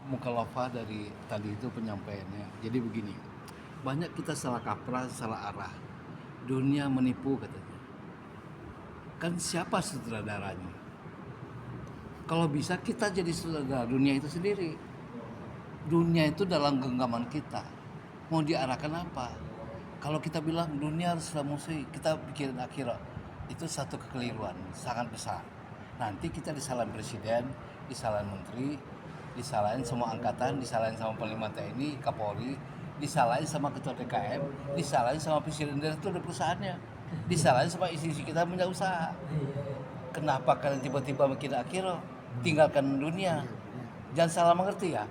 mukhalafah dari tadi itu penyampaiannya. Jadi begini, banyak kita salah kaprah, salah arah. Dunia menipu katanya. Kan siapa sutradaranya? Kalau bisa kita jadi sutradara dunia itu sendiri. Dunia itu dalam genggaman kita. Mau diarahkan apa? Kalau kita bilang dunia haruslah musuh, kita pikirin akhirat. Itu satu kekeliruan sangat besar. Nanti kita disalahin presiden, disalahin menteri, disalahin semua angkatan, disalahin sama Panglima TNI, Kapolri, disalahin sama ketua DKM, disalahin sama presiden direktur dari perusahaannya, disalahin sama isi-isi kita punya usaha. Kenapa kalian tiba-tiba bikin akhirat? Tinggalkan dunia. Jangan salah mengerti ya.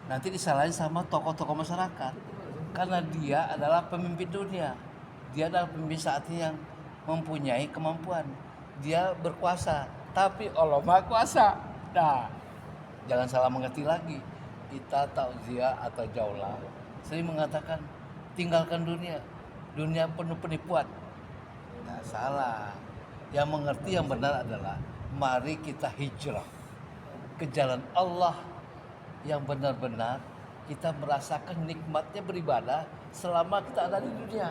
Nanti disalahin sama tokoh-tokoh masyarakat. Karena dia adalah pemimpin dunia. Dia adalah pemimpin saat ini yang mempunyai kemampuan. Dia berkuasa, tapi Allah Maha Kuasa. Nah, jangan salah mengerti lagi. Kita Tauziyah atau Jaulah sering mengatakan tinggalkan dunia. Dunia penuh penipuan. Nah, salah. Yang mengerti yang benar adalah mari kita hijrah ke jalan Allah yang benar-benar kita merasakan nikmatnya beribadah selama kita ada di dunia.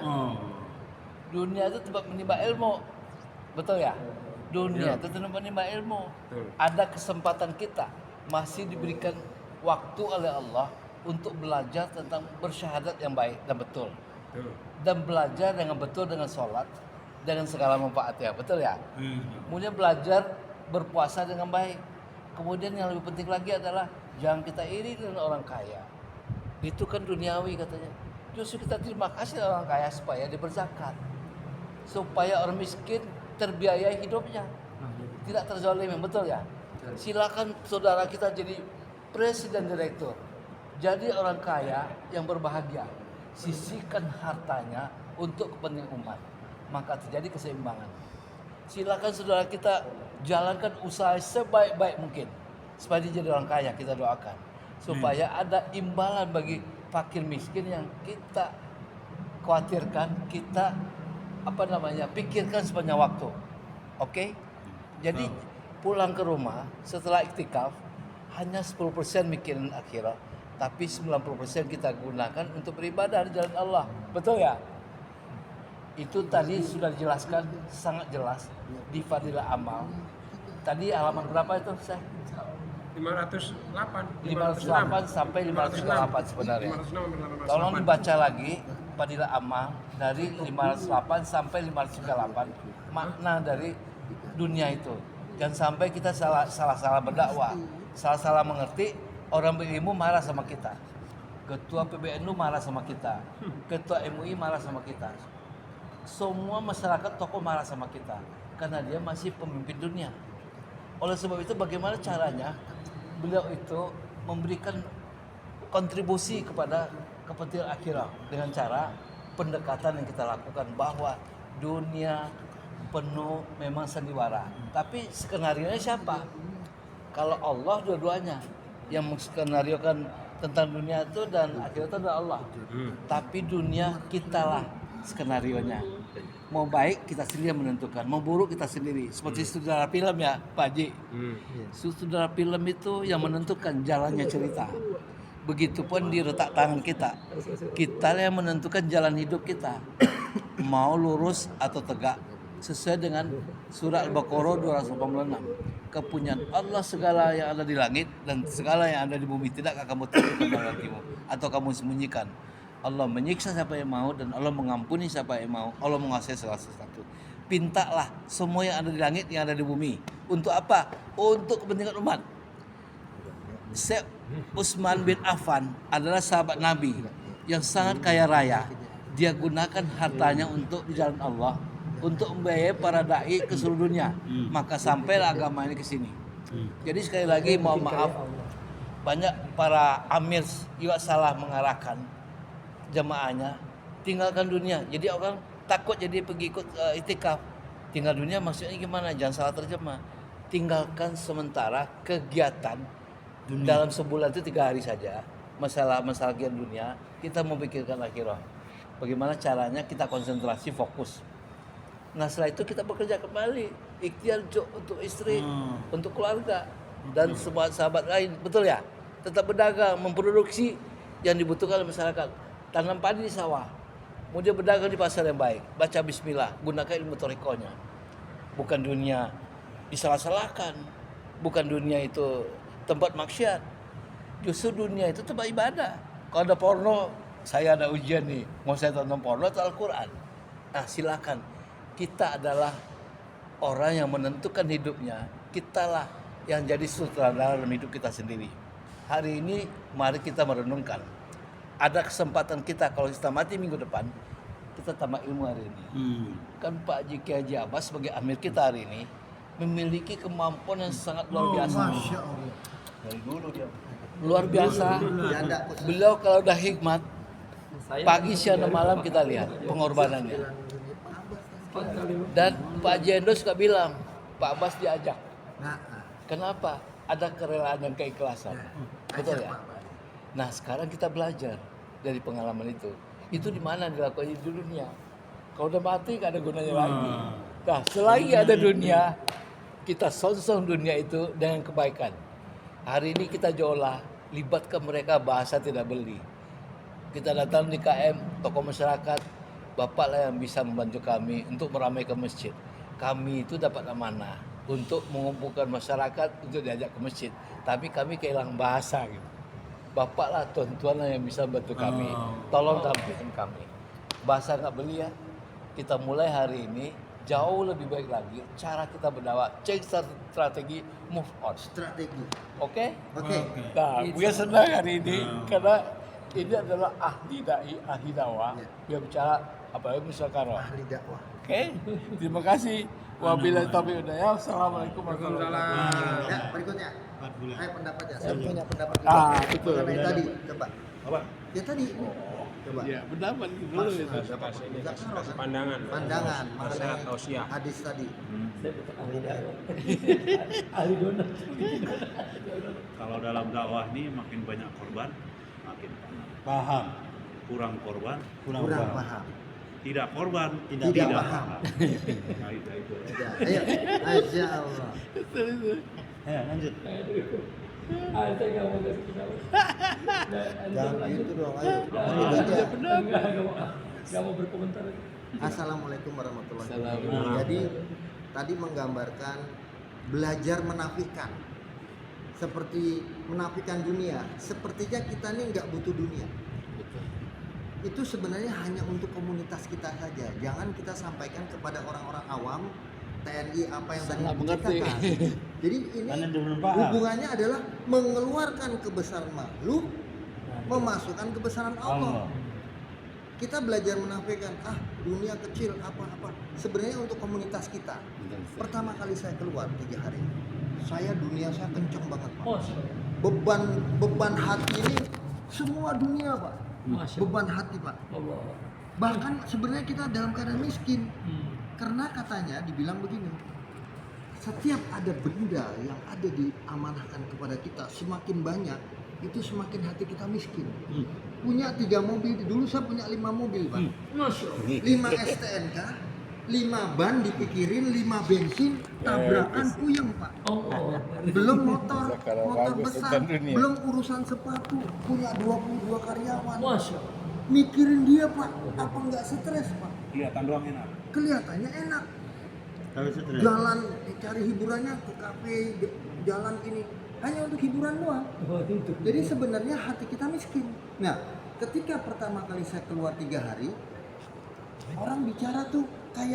Dunia itu tempat menimba ilmu, betul ya? Dunia itu tempat menimba ilmu. Ada kesempatan kita masih diberikan waktu oleh Allah untuk belajar tentang bersyahadat yang baik dan betul, dan belajar dengan betul dengan sholat dengan segala manfaatnya, betul ya? Kemudian belajar berpuasa dengan baik. Kemudian yang lebih penting lagi adalah jangan kita iri dengan orang kaya. Itu kan duniawi katanya. Justru kita terima kasih orang kaya supaya dia berzakat, supaya orang miskin terbiayai hidupnya, tidak terzalimi, betul ya? Silakan saudara kita jadi presiden direktur, jadi orang kaya yang berbahagia, sisihkan hartanya untuk kepentingan umat, maka terjadi keseimbangan. Silakan saudara kita jalankan usaha sebaik-baik mungkin supaya dia jadi orang kaya, kita doakan supaya ada imbalan bagi fakir miskin yang kita khawatirkan, kita pikirkan sepanjang waktu. Oke? Jadi pulang ke rumah setelah iktikaf hanya 10% mikirin akhirat, tapi 90% kita gunakan untuk beribadah di jalan Allah. Betul ya? Itu tadi sudah dijelaskan sangat jelas di Fadilah Amal. Tadi halaman berapa itu, Syekh? 508 sampai 538 sebenarnya. Tolong dibaca lagi Fadilah Amal dari 508 sampai 538, makna dari dunia itu. Jangan sampai kita salah berdakwah, salah mengerti, orang berilmu marah sama kita. Ketua PBNU marah sama kita, Ketua MUI marah sama kita. Semua masyarakat tokoh marah sama kita karena dia masih pemimpin dunia. Oleh sebab itu bagaimana caranya beliau itu memberikan kontribusi kepada kepentingan akhirat dengan cara pendekatan yang kita lakukan bahwa dunia penuh memang sandiwara. Tapi skenarionya siapa? Kalau Allah dua-duanya yang menskenariokan tentang dunia itu dan akhirat itu adalah Allah. Tapi dunia kitalah skenarionya. Mau baik kita sendiri yang menentukan, mau buruk kita sendiri. Seperti sutradara film ya, Pak Haji. Sutradara film itu yang menentukan jalannya cerita. Begitupun di retak tangan kita. Kita yang menentukan jalan hidup kita. Mau lurus atau tegak. Sesuai dengan surah Al-Baqarah 286. Kepunyaan Allah segala yang ada di langit dan segala yang ada di bumi tidak kamu tutup hatimu atau kamu sembunyikan. Allah menyiksa siapa yang mau dan Allah mengampuni siapa yang mau. Allah mengasihi segala sesuatu. Pintalah semua yang ada di langit, yang ada di bumi. Untuk apa? Untuk kepentingan umat. Syekh Utsman bin Affan adalah sahabat Nabi yang sangat kaya raya. Dia gunakan hartanya untuk di jalan Allah, untuk membiayai para dai ke seluruh dunia. Maka sampailah agama ini ke sini. Jadi sekali lagi mohon maaf, banyak para amir juga salah mengarahkan jamaahnya tinggalkan dunia. Jadi orang takut jadi pergi ikut itikaf. Tinggal dunia maksudnya gimana? Jangan salah terjemah. Tinggalkan sementara kegiatan dalam sebulan itu 3 hari saja. Masalah kegiatan dunia, kita memikirkan akhirat. Bagaimana caranya kita konsentrasi fokus. Nah setelah itu kita bekerja kembali, ikhtiar untuk istri, untuk keluarga dan semua sahabat lain, betul ya? tetap berdagang, memproduksi yang dibutuhkan oleh masyarakat. Tanam padi di sawah, kemudian berdagang di pasar yang baik. Baca bismillah, gunakan ilmu torikonya. Bukan dunia disalah-salahkan, bukan dunia itu tempat maksiat. Justru dunia itu tempat ibadah. Kalau ada porno, saya ada ujian nih, mau saya tonton porno atau Al-Quran? Nah silakan, kita adalah orang yang menentukan hidupnya. Kitalah yang jadi sutradara dalam hidup kita sendiri. Hari ini mari kita merenungkan. Ada kesempatan kita kalau kita mati minggu depan, kita tambah ilmu hari ini. Kan Pak Jiki Haji Abbas sebagai amir kita hari ini memiliki kemampuan yang sangat luar biasa. Masya Allah. Dari dulu dia luar biasa. Beliau kalau udah hikmat, pagi siang dan malam kita lihat pengorbanannya. Dan Pak Jendo suka bilang, Pak Abbas diajak. Kenapa? Ada kerelaan dan keikhlasan. Betul ya? Nah sekarang kita belajar dari pengalaman itu. Itu di mana dilakukan di dunia. Kalau udah mati gak ada gunanya lagi. Nah selagi ada dunia, kita sonsong dunia itu dengan kebaikan. Hari ini kita jolah, libatkan mereka bahasa tidak beli. Kita datang di KM, tokoh masyarakat, Bapaklah yang bisa membantu kami untuk meramaikan masjid. Kami itu dapat amanah untuk mengumpulkan masyarakat untuk diajak ke masjid. Tapi kami kehilangan bahasa gitu. Bapaklah, tuan-tuanlah yang bisa membantu kami. Tolong tampilkan kami. Bahasa nggak beli ya. Kita mulai hari ini jauh lebih baik lagi cara kita berdakwah, cek strategi, move on. Strategi. Oke? Oke. Nah, gue senang hari ini karena ini adalah ahli dai, ahli dakwah yang bicara apalagi musyawarah. Ahli dakwah. Oke? Terima kasih. Wabillahi taufiq wal hidayah. Assalamualaikum warahmatullahi wabarakatuh. Ya, berikutnya. Ayo pendapatnya. Saya punya pendapat Betul. mengenai tadi, coba. Apa? Ya tadi. Coba. Iya, pendapat dulu itu. Kasih pandangan. Pandangan Nasihat tausiah. hadis tadi. Kalau dalam dakwah ini makin banyak korban, makin Paham. kurang korban, Kurang paham. tidak korban, Tidak paham. Nah, itu. Ya, ayo. Masya Allah. Ya, lanjut. Jangan gitu dong, ayo. Gak mau berkomentar. Assalamualaikum warahmatullahi wabarakatuh. Assalamualaikum. Jadi tadi menggambarkan belajar menafikan. Seperti menafikan dunia. Sepertinya kita ini nggak butuh dunia. Betul. Itu sebenarnya hanya untuk komunitas kita saja. Jangan kita sampaikan kepada orang-orang awam, TNI apa yang tadi Salah mengerti. diceritakan. Jadi ini Karena dia belum paham. hubungannya adalah mengeluarkan kebesaran makhluk, memasukkan kebesaran Allah. Kita belajar menafikan, dunia kecil apa-apa. Sebenarnya untuk komunitas kita. Pertama kali saya keluar 3 hari, dunia saya kenceng banget Pak. Beban hati ini semua dunia Pak. Beban hati Pak. Bahkan sebenarnya kita dalam keadaan miskin. Karena katanya dibilang begini, setiap ada benda yang ada diamanahkan kepada kita semakin banyak, itu semakin hati kita miskin. Punya 3 mobil, dulu saya punya 5 mobil Pak. 5 STNK, 5 ban dipikirin, 5 bensin, tabrakan puyeng Pak. Belum motor besar, belum urusan sepatu, punya 22 karyawan. Mikirin dia Pak, apa nggak stres Pak? Kelihatan doang enak. Kelihatannya enak. Jalan cari hiburannya ke kafe, jalan ini hanya untuk hiburan doang. Jadi sebenarnya hati kita miskin. Nah, ketika pertama kali saya keluar 3 hari, orang bicara tuh